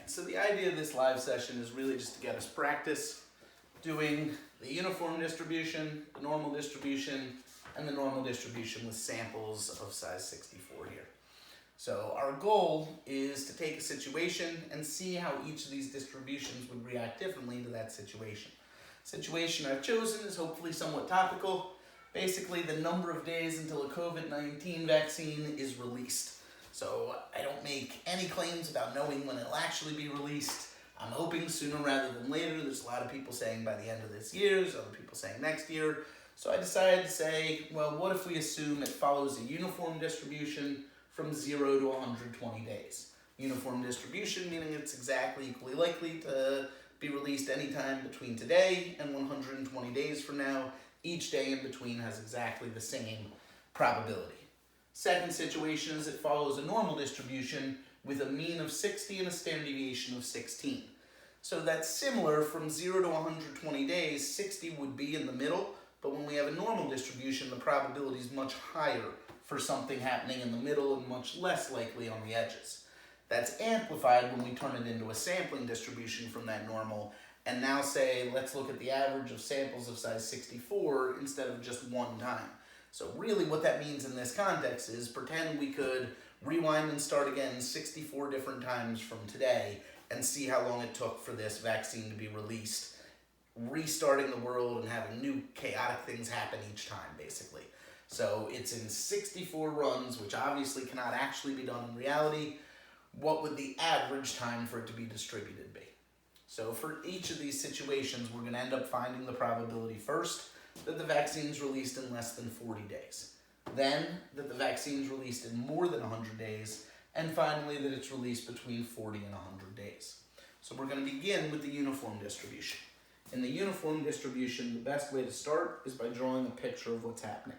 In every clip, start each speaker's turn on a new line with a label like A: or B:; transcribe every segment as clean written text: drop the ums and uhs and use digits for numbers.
A: so the idea of this live session is really just to get us practice doing the uniform distribution, the normal distribution, and the normal distribution with samples of size 64 here. So our goal is to take a situation and see how each of these distributions would react differently to that situation. Situation I've chosen is hopefully somewhat topical. Basically, the number of days until a COVID-19 vaccine is released. So I don't make any claims about knowing when it'll actually be released. I'm hoping sooner rather than later. There's a lot of people saying by the end of this year, there's other people saying next year. So I decided to say, well, what if we assume it follows a uniform distribution from 0 to 120 days? Uniform distribution meaning it's exactly equally likely to be released anytime between today and 120 days from now. Each day in between has exactly the same probability. Second situation is it follows a normal distribution with a mean of 60 and a standard deviation of 16. So that's similar from 0 to 120 days. 60 would be in the middle, but when we have a normal distribution, the probability is much higher for something happening in the middle and much less likely on the edges. That's amplified when we turn it into a sampling distribution from that normal, and now say, let's look at the average of samples of size 64 instead of just one time. So really what that means in this context is pretend we could rewind and start again 64 different times from today and see how long it took for this vaccine to be released, restarting the world and having new chaotic things happen each time, basically. So it's in 64 runs, which obviously cannot actually be done in reality. What would the average time for it to be distributed be? So for each of these situations, we're going to end up finding the probability first that the vaccine is released in less than 40 days. Then that the vaccine is released in more than 100 days. And finally that it's released between 40 and 100 days. So we're going to begin with the uniform distribution. In the uniform distribution, the best way to start is by drawing a picture of what's happening.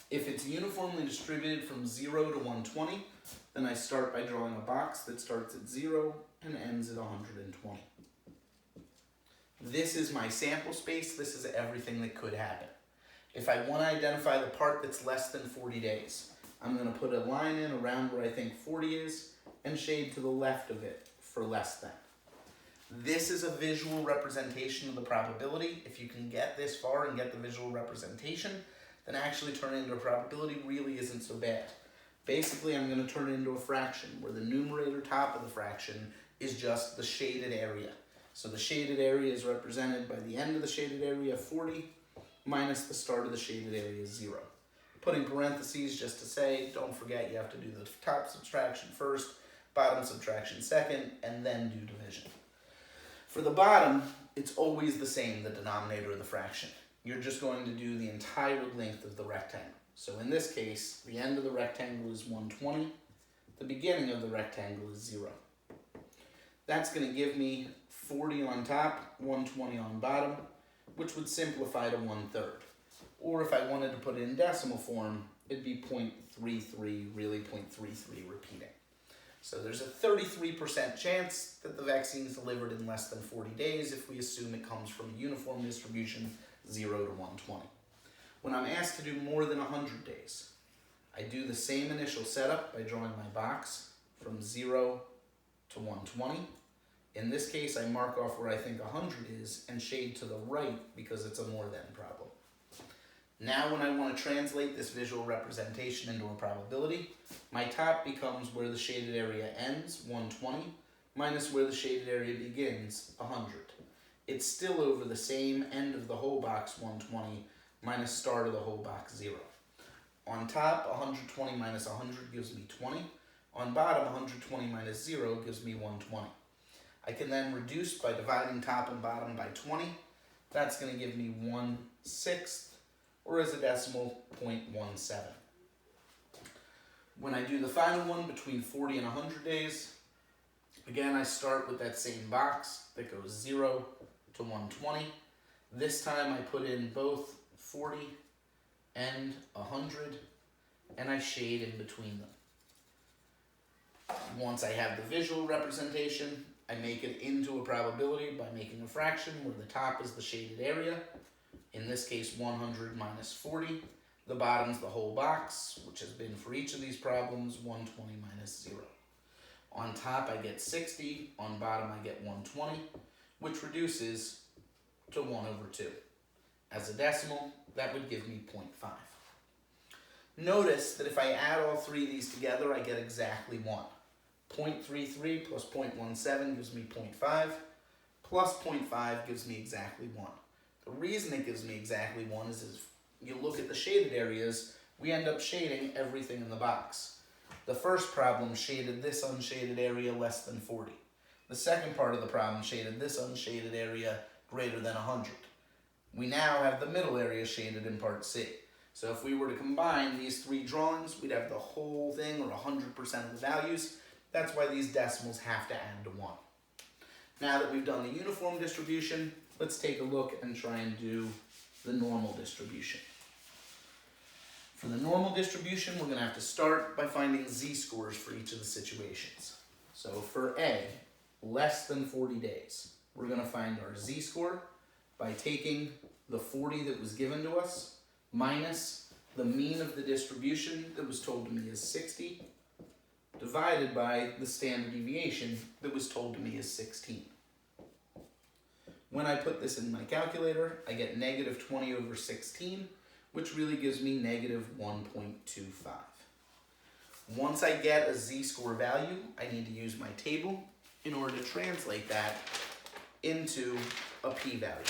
A: If it's uniformly distributed from 0 to 120, then I start by drawing a box that starts at 0 and ends at 120. This is my sample space. This is everything that could happen. If I want to identify the part that's less than 40 days, I'm going to put a line in around where I think 40 is and shade to the left of it for less than. This is a visual representation of the probability. If you can get this far and get the visual representation, then actually turn it into a probability really isn't so bad. Basically, I'm going to turn it into a fraction where the numerator top of the fraction is just the shaded area. So the shaded area is represented by the end of the shaded area, 40, minus the start of the shaded area, 0. Putting parentheses just to say, don't forget you have to do the top subtraction first, bottom subtraction second, and then do division. For the bottom, it's always the same, the denominator of the fraction. You're just going to do the entire length of the rectangle. So in this case, the end of the rectangle is 120, the beginning of the rectangle is 0. That's going to give me 40 on top, 120 on bottom, which would simplify to 1/3. Or if I wanted to put it in decimal form, it'd be 0.33, really 0.33 repeating. So there's a 33% chance that the vaccine is delivered in less than 40 days if we assume it comes from a uniform distribution 0 to 120. When I'm asked to do more than 100 days, I do the same initial setup by drawing my box from 0 to 120. In this case, I mark off where I think 100 is and shade to the right because it's a more than problem. Now when I want to translate this visual representation into a probability, my top becomes where the shaded area ends, 120, minus where the shaded area begins, 100. It's still over the same end of the whole box, 120, minus start of the whole box, 0. On top, 120 minus 100 gives me 20. On bottom, 120 minus 0 gives me 120. I can then reduce by dividing top and bottom by 20. That's going to give me 1/6, or as a decimal, 0.17. When I do the final one between 40 and 100 days, again I start with that same box that goes 0 to 120. This time I put in both 40 and 100, and I shade in between them. Once I have the visual representation, I make it into a probability by making a fraction where the top is the shaded area. In this case, 100 minus 40. The bottom's the whole box, which has been for each of these problems, 120 minus 0. On top I get 60, on bottom I get 120, which reduces to 1/2. As a decimal, that would give me 0.5. Notice that if I add all three of these together, I get exactly 1. 0.33 plus 0.17 gives me 0.5, plus 0.5 gives me exactly 1. The reason it gives me exactly 1 is if you look at the shaded areas, we end up shading everything in the box. The first problem shaded this unshaded area less than 40. The second part of the problem shaded this unshaded area greater than 100. We now have the middle area shaded in part C. So if we were to combine these three drawings, we'd have the whole thing, or 100% of the values. That's why these decimals have to add to 1. Now that we've done the uniform distribution, let's take a look and try and do the normal distribution. For the normal distribution, we're going to have to start by finding z-scores for each of the situations. So for A, less than 40 days, we're going to find our z-score by taking the 40 that was given to us minus the mean of the distribution that was told to me is 60 divided by the standard deviation that was told to me is 16. When I put this in my calculator, I get negative 20 over 16, which really gives me negative 1.25. Once I get a z-score value, I need to use my table in order to translate that into a p-value.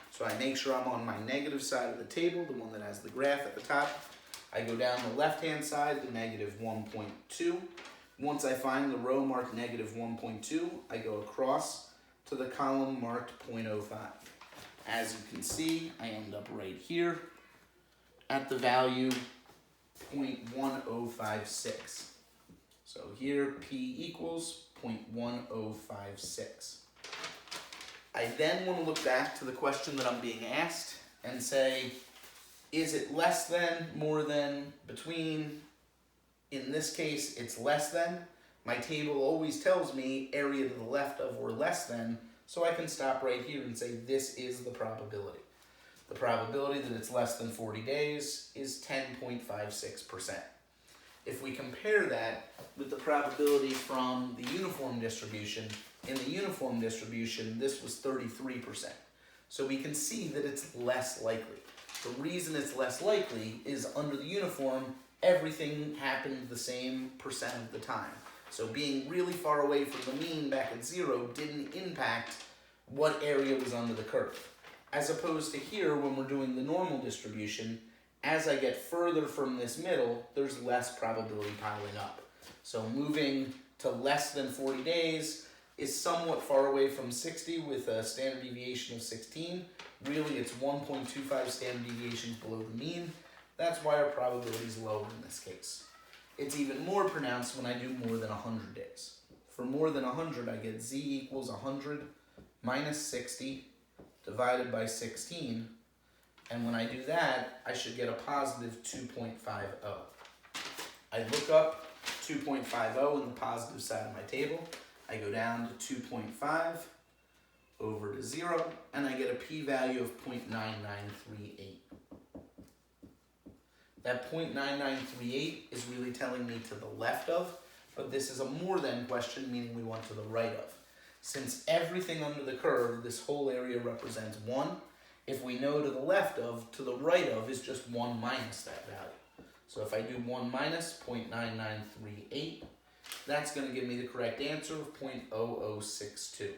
A: So I make sure I'm on my negative side of the table, the one that has the graph at the top. I go down the left-hand side to negative 1.2. Once I find the row marked negative 1.2, I go across to the column marked 0.05. As you can see, I end up right here at the value 0.1056. So here P equals 0.1056. I then want to look back to the question that I'm being asked and say, is it less than, more than, between? In this case, it's less than. My table always tells me area to the left of or less than, so I can stop right here and say this is the probability. The probability that it's less than 40 days is 10.56%. If we compare that with the probability from the uniform distribution, in the uniform distribution, this was 33%. So we can see that it's less likely. The reason it's less likely is under the uniform, everything happened the same percent of the time. So being really far away from the mean back at 0 didn't impact what area was under the curve. As opposed to here, when we're doing the normal distribution, as I get further from this middle, there's less probability piling up. So moving to less than 40 days is somewhat far away from 60 with a standard deviation of 16. Really, it's 1.25 standard deviations below the mean. That's why our probability is lower in this case. It's even more pronounced when I do more than 100 days. For more than 100, I get z equals 100 minus 60 divided by 16. And when I do that, I should get a positive 2.50. I look up 2.50 in the positive side of my table. I go down to 2.5 over to 0, and I get a p-value of 0.9938. That 0.9938 is really telling me to the left of, but this is a more than question, meaning we want to the right of. Since everything under the curve, this whole area represents 1, if we know to the left of, to the right of is just 1 minus that value. So if I do 1 minus 0.9938, that's going to give me the correct answer of 0.0062.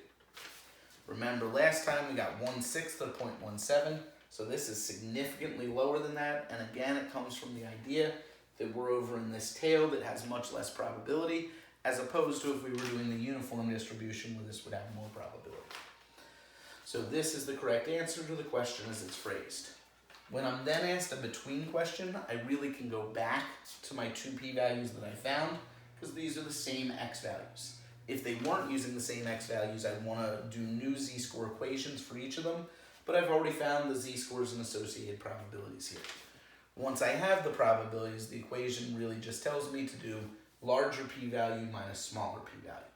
A: Remember last time we got 1/6 of 0.17, so this is significantly lower than that, and again it comes from the idea that we're over in this tail that has much less probability, as opposed to if we were doing the uniform distribution where this would have more probability. So this is the correct answer to the question as it's phrased. When I'm then asked a between question, I really can go back to my two p-values that I found, because these are the same x values. If they weren't using the same x values, I'd want to do new z-score equations for each of them, but I've already found the z-scores and associated probabilities here. Once I have the probabilities, the equation really just tells me to do larger p-value minus smaller p-value.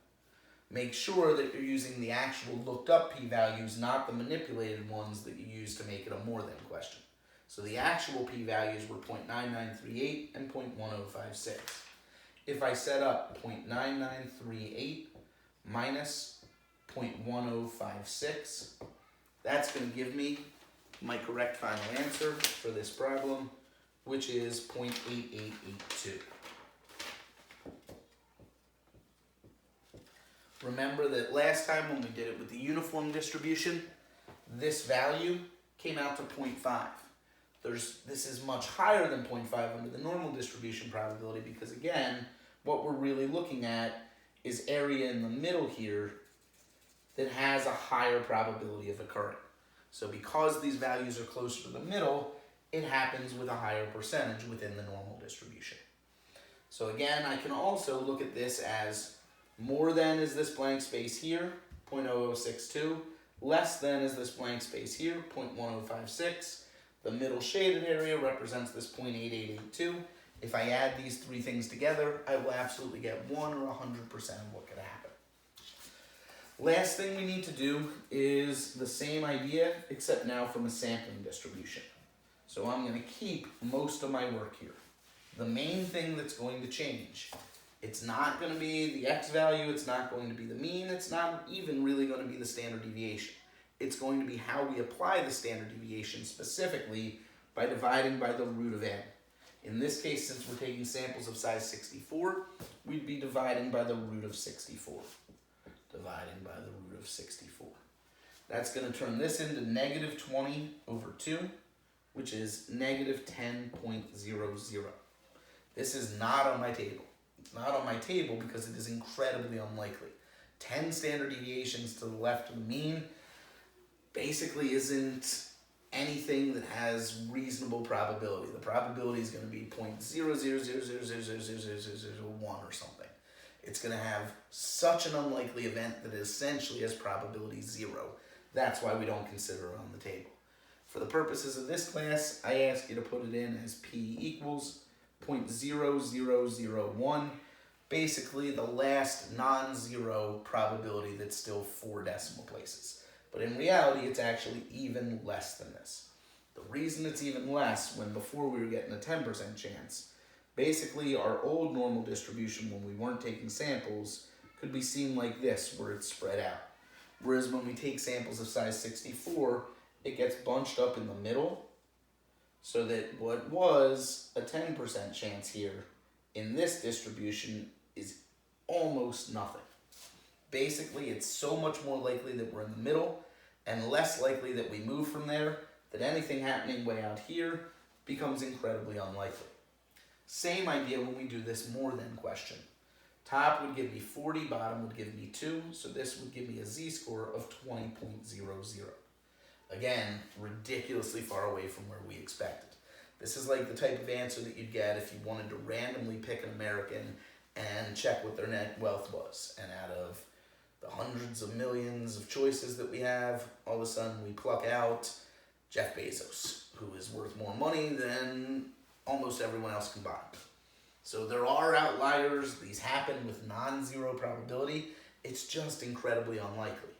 A: Make sure that you're using the actual looked up p-values, not the manipulated ones that you use to make it a more than question. So the actual p-values were 0.9938 and 0.1056. if I set up 0.9938 minus 0.1056, that's going to give me my correct final answer for this problem, which is 0.8882. Remember that last time when we did it with the uniform distribution, this value came out to 0.5. This is much higher than 0.5 under the normal distribution probability because, again, what we're really looking at is area in the middle here that has a higher probability of occurring. So because these values are closer to the middle, it happens with a higher percentage within the normal distribution. So again, I can also look at this as more than is this blank space here, 0.0062, less than is this blank space here, 0.1056. The middle shaded area represents this 0.8882. If I add these three things together, I will absolutely get 1 or 100% of what could happen. Last thing we need to do is the same idea, except now from a sampling distribution. So I'm going to keep most of my work here. The main thing that's going to change, it's not going to be the x value, it's not going to be the mean, it's not even really going to be the standard deviation. It's going to be how we apply the standard deviation, specifically by dividing by the root of n. In this case, since we're taking samples of size 64, we'd be dividing by the root of 64. Dividing by the root of 64. That's going to turn this into negative 20 over 2, which is negative 10.00. This is not on my table. It's not on my table because it is incredibly unlikely. 10 standard deviations to the left of the mean basically isn't anything that has reasonable probability. The probability is going to be 0.00000000001 or something. It's going to have such an unlikely event that it essentially has probability 0. That's why we don't consider it on the table. For the purposes of this class, I ask you to put it in as p equals 0.0001, basically the last non-zero probability that's still 4 decimal places. But in reality, it's actually even less than this. The reason it's even less, when before we were getting a 10% chance, basically our old normal distribution when we weren't taking samples could be seen like this, where it's spread out. Whereas when we take samples of size 64, it gets bunched up in the middle, so that what was a 10% chance here in this distribution is almost nothing. Basically, it's so much more likely that we're in the middle and less likely that we move from there that anything happening way out here becomes incredibly unlikely. Same idea when we do this more than question. Top would give me 40, bottom would give me 2, so this would give me a z-score of 20.00. Again, ridiculously far away from where we expected. This is like the type of answer that you'd get if you wanted to randomly pick an American and check what their net wealth was. And out of the hundreds of millions of choices that we have, all of a sudden we pluck out Jeff Bezos, who is worth more money than almost everyone else combined. So there are outliers. These happen with non-zero probability. It's just incredibly unlikely.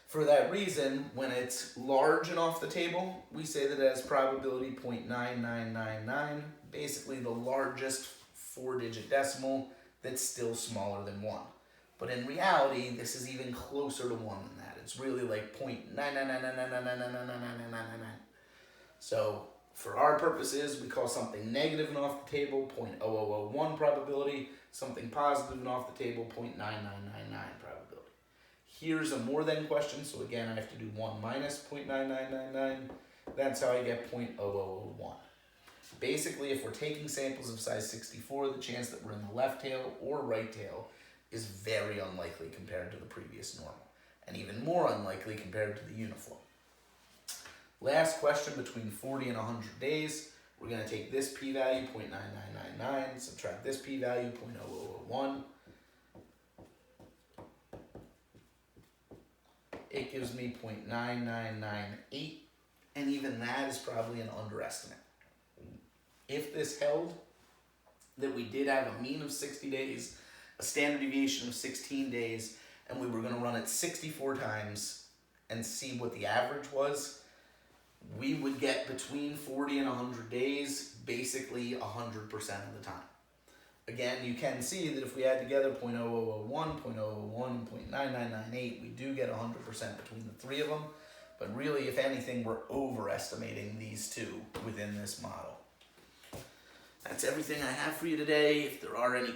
A: For that reason, when it's large and off the table, we say that it has probability 0.9999, basically the largest 4-digit decimal that's still smaller than 1. But in reality, this is even closer to 1 than that. It's really like 0.99999999999. So for our purposes, we call something negative and off the table 0.0001 probability, something positive and off the table 0.9999 probability. Here's a more than question, so again I have to do 1 minus 0.9999. That's how I get 0.0001. Basically, if we're taking samples of size 64, the chance that we're in the left tail or right tail is very unlikely compared to the previous normal, and even more unlikely compared to the uniform. Last question, between 40 and 100 days, we're going to take this p-value, 0.9999, subtract this p-value, 0.0001. It gives me 0.9998, and even that is probably an underestimate. If this held, that we did have a mean of 60 days, a standard deviation of 16 days, and we were going to run it 64 times and see what the average was, we would get between 40 and 100 days, basically 100% of the time. Again, you can see that if we add together 0.0001, 0.001, 0.9998, we do get 100% between the three of them. But really, if anything, we're overestimating these two within this model. That's everything I have for you today. If there are any